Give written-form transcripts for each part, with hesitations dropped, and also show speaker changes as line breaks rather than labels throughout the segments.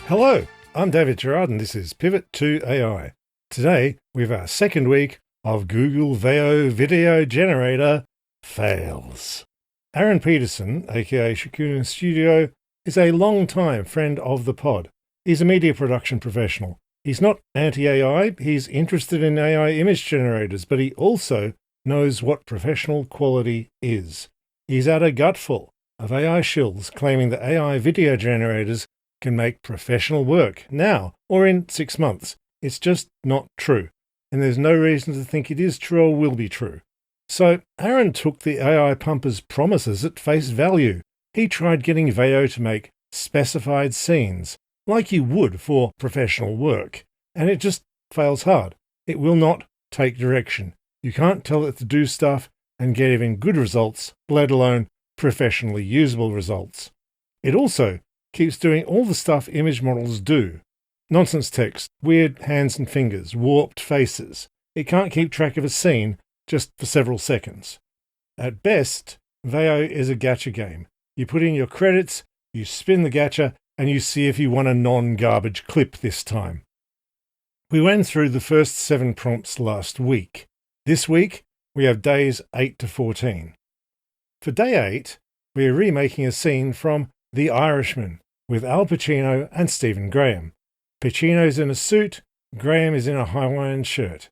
Hello, I'm David Gerard and this is Pivot to AI. Today we have our second week of Google Veo video generator fails. Aron Peterson, aka Shokunin Studio, is a long-time friend of the pod. He's a media production professional. He's not anti-AI, he's interested in AI image generators, but he also knows what professional quality is. He's had a gutful of AI shills claiming that AI video generators can make professional work now or in 6 months. It's just not true, and there's no reason to think it is true or will be true. So Aron took the AI pumper's promises at face value. He tried getting Veo to make specified scenes, like you would for professional work, and it just fails hard. It will not take direction. You can't tell it to do stuff and get even good results, let alone professionally usable results. It also keeps doing all the stuff image models do. Nonsense text, weird hands and fingers, warped faces. It can't keep track of a scene just for several seconds. At best, Veo is a gacha game. You put in your credits, you spin the gacha, and you see if you won a non-garbage clip this time. We went through the first 7 prompts last week. This week, we have days 8 to 14. For day 8, we are remaking a scene from The Irishman, with Al Pacino and Stephen Graham. Pacino's in a suit, Graham is in a Hawaiian shirt.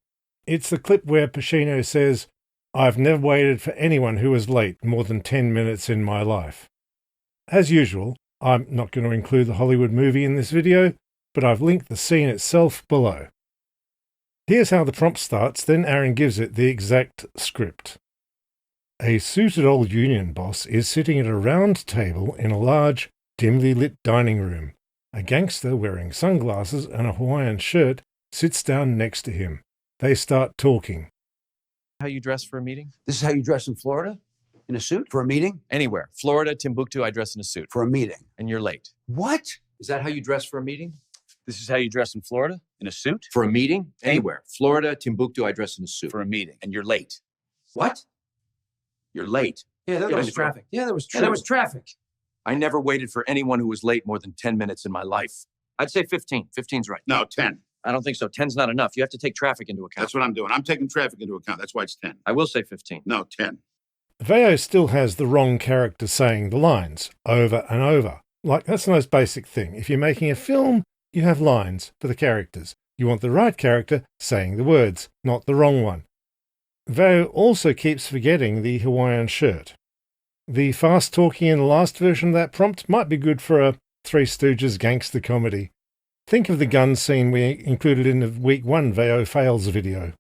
It's the clip where Pacino says, "I've never waited for anyone who was late more than 10 minutes in my life." As usual, I'm not going to include the Hollywood movie in this video, but I've linked the scene itself below. Here's how the prompt starts, then Aron gives it the exact script. A suited old union boss is sitting at a round table in a large, dimly lit dining room. A gangster wearing sunglasses and a Hawaiian shirt sits down next to him. They start talking.
How you dress for a meeting?
This is how you dress in Florida? In a suit? For a meeting?
Anywhere. Florida, Timbuktu, I dress in a suit.
For a meeting.
And you're late.
What?
Is that how you dress for a meeting? This is how you dress in Florida?
In a suit? For a meeting? Anywhere. Florida, Timbuktu, I dress in a suit.
For a meeting.
And you're late.
What?
You're late.
Yeah, there was traffic. Yeah, there was traffic.
I never waited for anyone who was late more than 10 minutes in my life. I'd say 15. 15's right.
No, 10.
I don't think so. 10's not enough. You have to take traffic into account.
That's what I'm doing. I'm taking traffic into account. That's why it's 10.
I will say 15.
No, 10.
Veo still has the wrong character saying the lines over and over. Like, that's the most basic thing. If you're making a film, you have lines for the characters. You want the right character saying the words, not the wrong one. Veo also keeps forgetting the Hawaiian shirt. The fast talking in the last version of that prompt might be good for a Three Stooges gangster comedy. Think of the gun scene we included in the week 1 Veo fails video.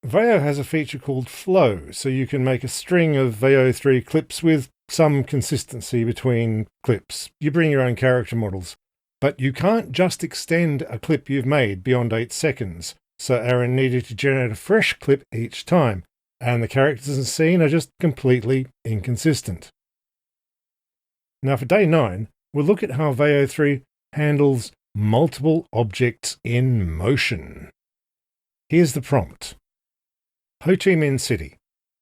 Veo has a feature called Flow, so you can make a string of Veo 3 clips with some consistency between clips. You bring your own character models, but you can't just extend a clip you've made beyond 8 seconds. So Aron needed to generate a fresh clip each time, and the characters and scene are just completely inconsistent. Now for day 9, we'll look at how Veo 3 handles multiple objects in motion. Here's the prompt. Ho Chi Minh City.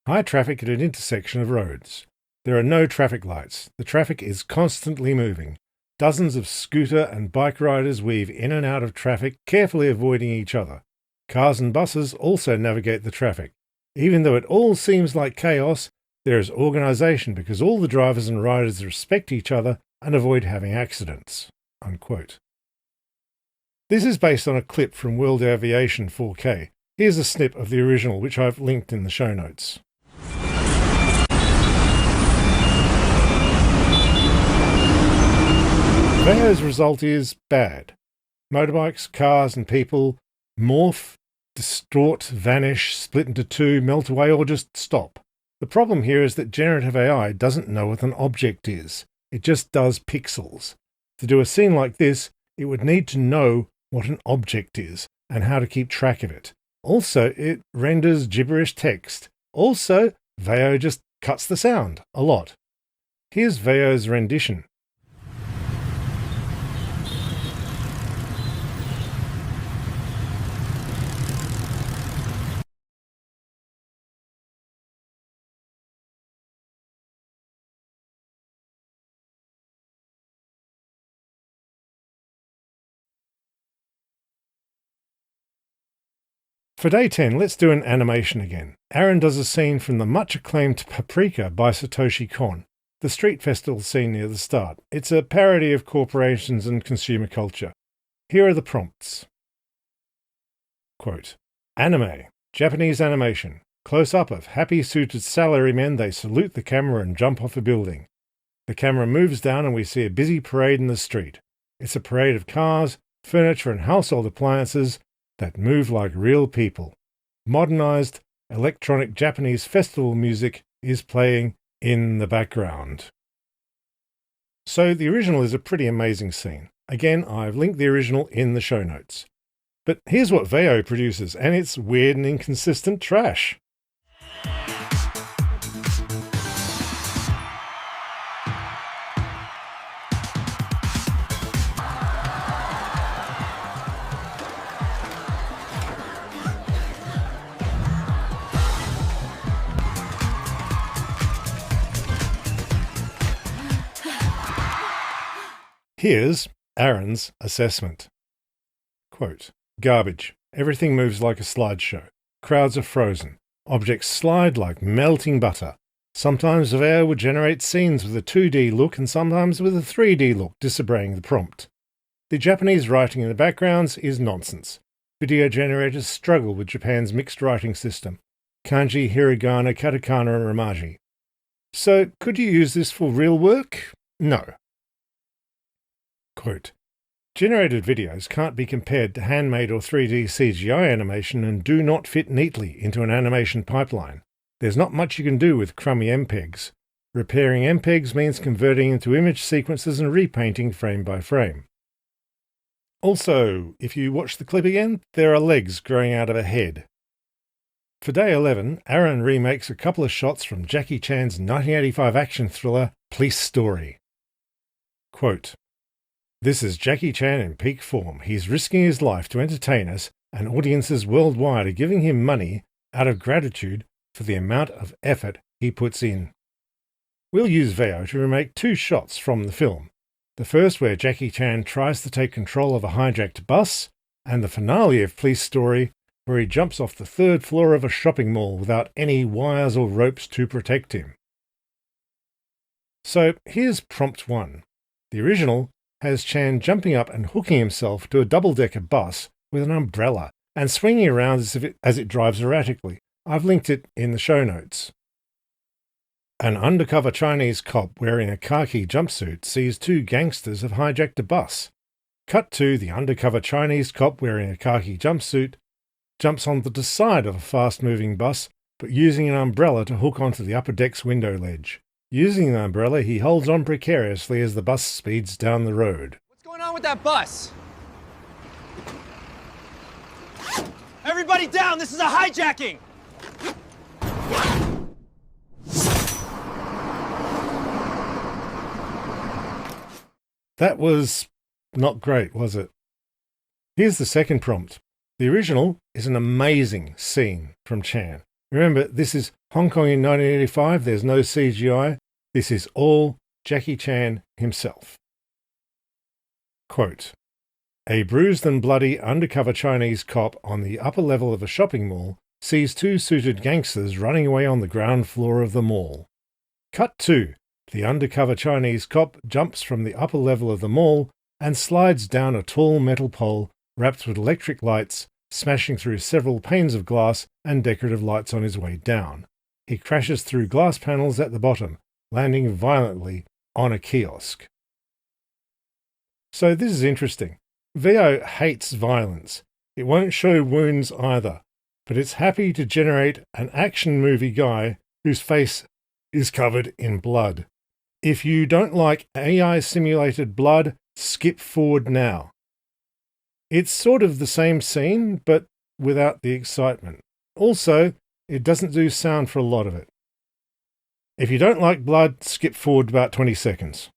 High traffic at an intersection of roads. There are no traffic lights. The traffic is constantly moving. Dozens of scooter and bike riders weave in and out of traffic, carefully avoiding each other. Cars and buses also navigate the traffic. Even though it all seems like chaos, there is organisation because all the drivers and riders respect each other and avoid having accidents." Unquote. This is based on a clip from World Aviation 4K. Here's a snip of the original, which I've linked in the show notes. Veo's result is bad. Motorbikes, cars and people morph, distort, vanish, split into two, melt away, or just stop. The problem here is that generative AI doesn't know what an object is. It just does pixels. To do a scene like this, it would need to know what an object is and how to keep track of it. Also, it renders gibberish text. Also, Veo just cuts the sound a lot. Here's Veo's rendition. For day 10, let's do an animation again. Aron does a scene from the much-acclaimed Paprika by Satoshi Kon, the street festival scene near the start. It's a parody of corporations and consumer culture. Here are the prompts. Quote, anime, Japanese animation. Close-up of happy suited salarymen, they salute the camera and jump off a building. The camera moves down and we see a busy parade in the street. It's a parade of cars, furniture and household appliances that move like real people. Modernized, electronic Japanese festival music is playing in the background. So the original is a pretty amazing scene. Again, I've linked the original in the show notes. But here's what Veo produces, and it's weird and inconsistent trash. Here's Aron's assessment. Quote, garbage. Everything moves like a slideshow. Crowds are frozen. Objects slide like melting butter. Sometimes Veo would generate scenes with a 2D look and sometimes with a 3D look, disobeying the prompt. The Japanese writing in the backgrounds is nonsense. Video generators struggle with Japan's mixed writing system. Kanji, hiragana, katakana and romaji. So, could you use this for real work? No. Quote, generated videos can't be compared to handmade or 3D CGI animation and do not fit neatly into an animation pipeline. There's not much you can do with crummy MPEGs. Repairing MPEGs means converting into image sequences and repainting frame by frame. Also, if you watch the clip again, there are legs growing out of a head. For day 11, Aron remakes a couple of shots from Jackie Chan's 1985 action thriller, Police Story. Quote, this is Jackie Chan in peak form. He's risking his life to entertain us, and audiences worldwide are giving him money out of gratitude for the amount of effort he puts in. We'll use Veo to remake two shots from the film. The first where Jackie Chan tries to take control of a hijacked bus, and the finale of Police Story where he jumps off the third floor of a shopping mall without any wires or ropes to protect him. So here's prompt 1. The original has Chan jumping up and hooking himself to a double-decker bus with an umbrella and swinging around as it drives erratically. I've linked it in the show notes. An undercover Chinese cop wearing a khaki jumpsuit sees two gangsters have hijacked a bus. Cut to the undercover Chinese cop wearing a khaki jumpsuit jumps onto the side of a fast-moving bus, but using an umbrella to hook onto the upper deck's window ledge. Using the umbrella, he holds on precariously as the bus speeds down the road.
What's going on with that bus? Everybody down! This is a hijacking!
That was not great, was it? Here's the second prompt. The original is an amazing scene from Chan. Remember, this is Hong Kong in 1985. There's no CGI. This is all Jackie Chan himself. Quote, a bruised and bloody undercover Chinese cop on the upper level of a shopping mall sees two suited gangsters running away on the ground floor of the mall. Cut 2. The undercover Chinese cop jumps from the upper level of the mall and slides down a tall metal pole wrapped with electric lights, smashing through several panes of glass and decorative lights on his way down. He crashes through glass panels at the bottom, landing violently on a kiosk. So this is interesting. Veo hates violence. It won't show wounds either, but it's happy to generate an action movie guy whose face is covered in blood. If you don't like AI simulated blood, skip forward now. It's sort of the same scene, but without the excitement. Also, it doesn't do sound for a lot of it. If you don't like blood, skip forward about 20 seconds.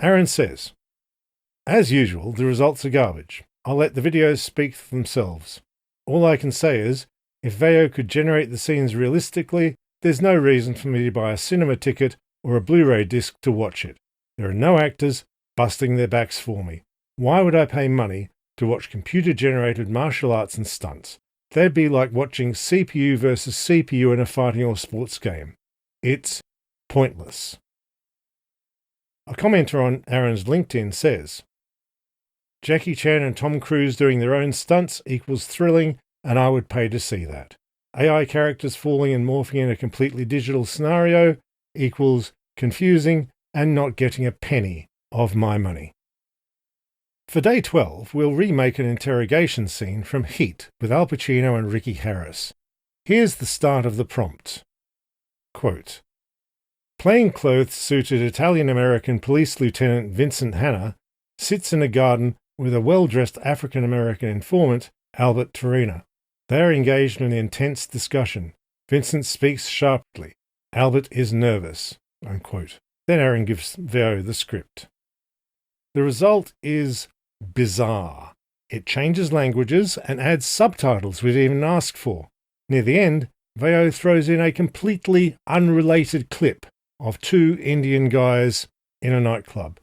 Aron says, as usual, the results are garbage. I'll let the videos speak for themselves. All I can say is, if Veo could generate the scenes realistically, there's no reason for me to buy a cinema ticket or a Blu-ray disc to watch it. There are no actors busting their backs for me. Why would I pay money to watch computer-generated martial arts and stunts? That'd be like watching CPU versus CPU in a fighting or sports game. It's pointless. A commenter on Aron's LinkedIn says, Jackie Chan and Tom Cruise doing their own stunts equals thrilling, and I would pay to see that. AI characters falling and morphing in a completely digital scenario equals confusing and not getting a penny of my money. For day 12, we'll remake an interrogation scene from Heat with Al Pacino and Ricky Harris. Here's the start of the prompt. Quote, plainclothes-suited Italian-American Police Lieutenant Vincent Hanna sits in a garden with a well-dressed African-American informant, Albert Torina. They are engaged in an intense discussion. Vincent speaks sharply. Albert is nervous. Unquote. Then Aron gives Veo the script. The result is bizarre. It changes languages and adds subtitles we didn't even ask for. Near the end, Veo throws in a completely unrelated clip of two Indian guys in a nightclub.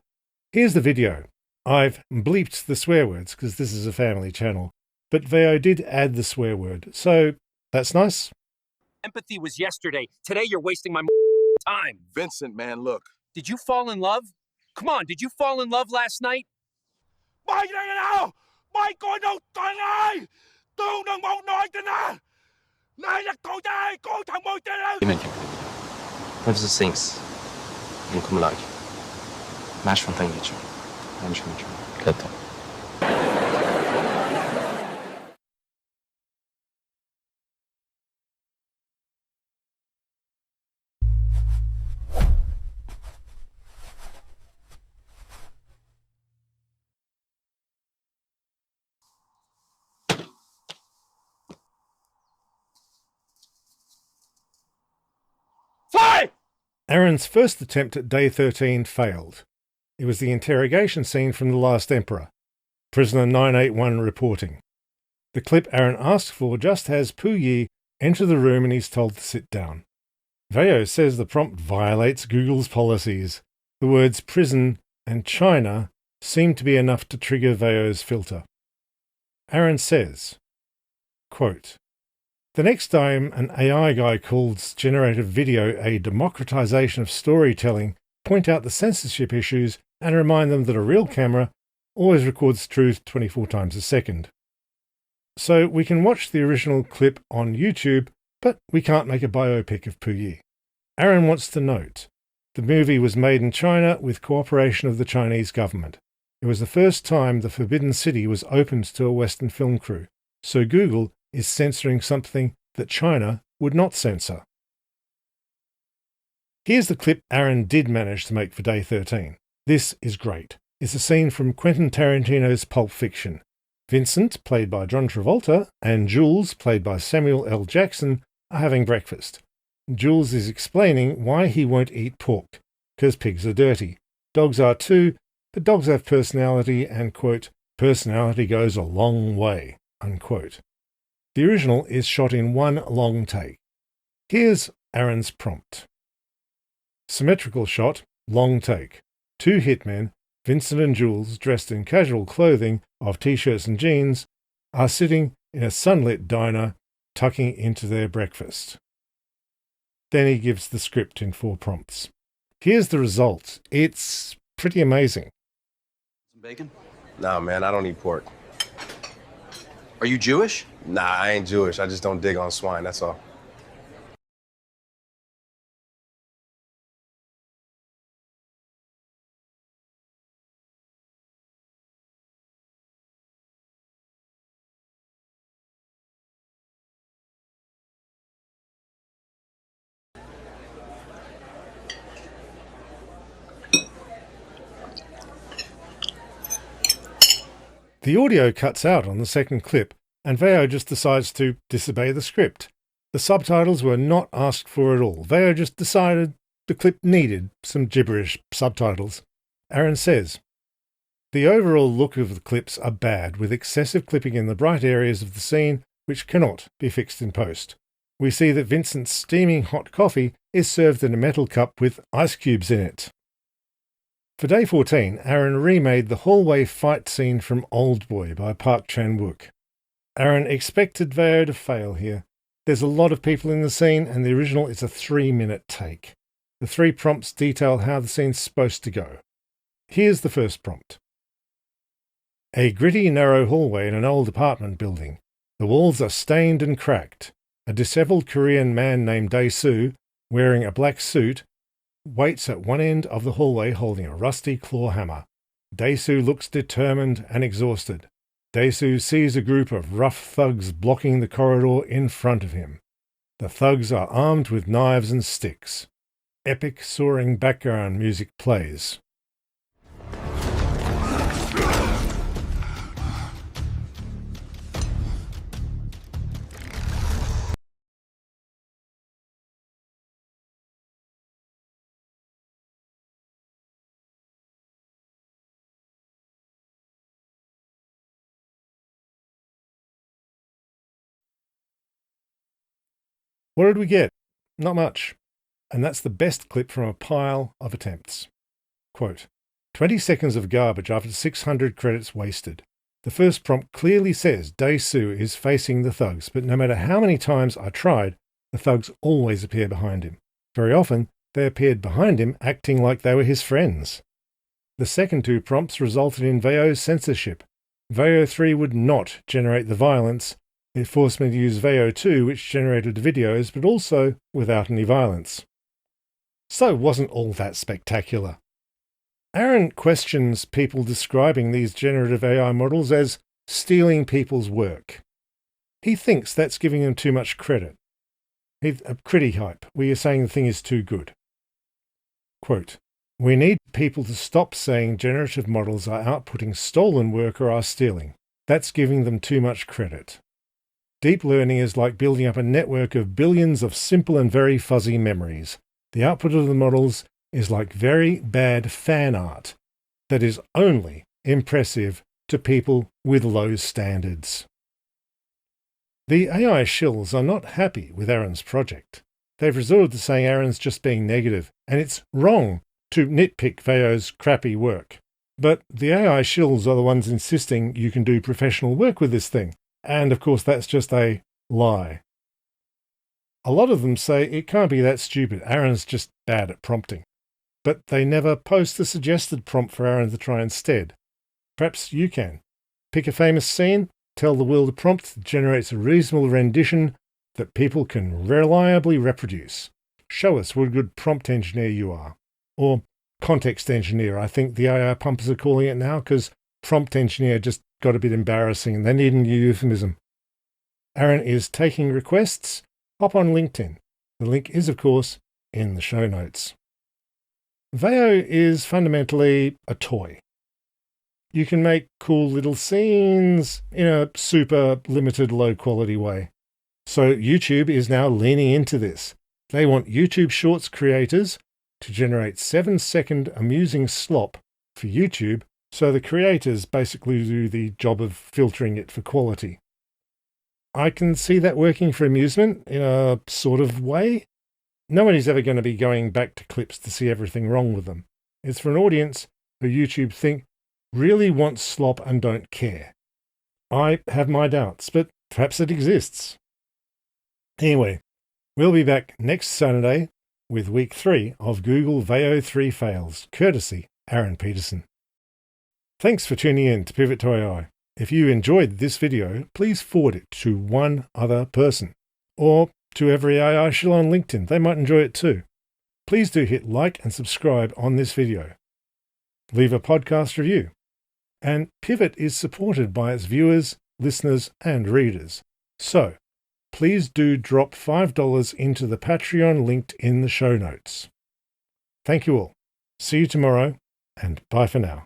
Here's the video. I've bleeped the swear words because this is a family channel, but Veo did add the swear word, so that's nice.
Empathy was yesterday. Today you're wasting my time.
Vincent, man, look.
Did you fall in love? Come on, did you fall in love last night?
What is things in kumlag? Mash from Tangicho. I'm sure. Good.
Fly!
Aron's first attempt at day 13 failed. It was the interrogation scene from The Last Emperor. Prisoner 981 reporting. The clip Aron asked for just has Puyi enter the room and he's told to sit down. Veo says the prompt violates Google's policies. The words prison and China seem to be enough to trigger Veo's filter. Aron says, quote, the next time an AI guy calls generative video a democratization of storytelling, point out the censorship issues and remind them that a real camera always records truth 24 times a second. So we can watch the original clip on YouTube, but we can't make a biopic of Puyi. Aron wants to note, the movie was made in China with cooperation of the Chinese government. It was the first time the Forbidden City was opened to a Western film crew, so Google is censoring something that China would not censor. Here's the clip Aron did manage to make for day 13. This is great. It's a scene from Quentin Tarantino's Pulp Fiction. Vincent, played by John Travolta, and Jules, played by Samuel L. Jackson, are having breakfast. Jules is explaining why he won't eat pork, because pigs are dirty. Dogs are too, but dogs have personality and, quote, personality goes a long way, unquote. The original is shot in one long take. Here's Aron's prompt. Symmetrical shot, long take. Two hitmen, Vincent and Jules, dressed in casual clothing of t-shirts and jeans, are sitting in a sunlit diner, tucking into their breakfast. Then he gives the script in 4 prompts. Here's the result. It's pretty amazing.
Some bacon?
Nah, man, I don't eat pork.
Are you Jewish?
Nah, I ain't Jewish. I just don't dig on swine, that's all.
The audio cuts out on the second clip, and Veo just decides to disobey the script. The subtitles were not asked for at all. Veo just decided the clip needed some gibberish subtitles. Aron says, "The overall look of the clips are bad, with excessive clipping in the bright areas of the scene which cannot be fixed in post. We see that Vincent's steaming hot coffee is served in a metal cup with ice cubes in it." For day 14, Aron remade the hallway fight scene from Oldboy by Park Chan-wook. Aron expected Veo to fail here. There's a lot of people in the scene, and the original is a 3-minute take. The 3 prompts detail how the scene's supposed to go. Here's the first prompt. A gritty, narrow hallway in an old apartment building. The walls are stained and cracked. A disheveled Korean man named Dae-soo, wearing a black suit, waits at one end of the hallway holding a rusty claw hammer. Dae-soo looks determined and exhausted. Dae-soo sees a group of rough thugs blocking the corridor in front of him. The thugs are armed with knives and sticks. Epic soaring background music plays. What did we get? Not much. And that's the best clip from a pile of attempts. Quote, 20 seconds of garbage after 600 credits wasted. The first prompt clearly says Dae-soo is facing the thugs, but no matter how many times I tried, the thugs always appear behind him. Very often, they appeared behind him acting like they were his friends. The second 2 prompts resulted in Veo's censorship. Veo 3 would not generate the violence. It forced me to use Veo 2, which generated videos, but also without any violence. So it wasn't all that spectacular. Aron questions people describing these generative AI models as stealing people's work. He thinks that's giving them too much credit. A critty hype, where you're saying the thing is too good. Quote, "We need people to stop saying generative models are outputting stolen work or are stealing. That's giving them too much credit. Deep learning is like building up a network of billions of simple and very fuzzy memories. The output of the models is like very bad fan art that is only impressive to people with low standards." The AI shills are not happy with Aron's project. They've resorted to saying Aron's just being negative, and it's wrong to nitpick Veo's crappy work. But the AI shills are the ones insisting you can do professional work with this thing. And of course, that's just a lie. A lot of them say it can't be that stupid. Aron's just bad at prompting. But they never post the suggested prompt for Aron to try instead. Perhaps you can. Pick a famous scene, tell the world a prompt that generates a reasonable rendition that people can reliably reproduce. Show us what a good prompt engineer you are. Or context engineer, I think the AI pumpers are calling it now, because prompt engineer just got a bit embarrassing and they need a new euphemism. Aron is taking requests. Hop on LinkedIn. The link is, of course, in the show notes. Veo is fundamentally a toy. You can make cool little scenes in a super limited low quality way. So YouTube is now leaning into this. They want YouTube Shorts creators to generate 7-second amusing slop for YouTube, so the creators basically do the job of filtering it for quality. I can see that working for amusement in a sort of way. Nobody's ever going to be going back to clips to see everything wrong with them. It's for an audience who YouTube think really want slop and don't care. I have my doubts, but perhaps it exists. Anyway, we'll be back next Saturday with week 3 of Google Veo 3 fails, courtesy Aron Peterson. Thanks for tuning in to Pivot to AI. If you enjoyed this video, please forward it to one other person, or to every AI shill on LinkedIn. They might enjoy it too. Please do hit like and subscribe on this video. Leave a podcast review. And Pivot is supported by its viewers, listeners, and readers. So, please do drop $5 into the Patreon linked in the show notes. Thank you all. See you tomorrow, and bye for now.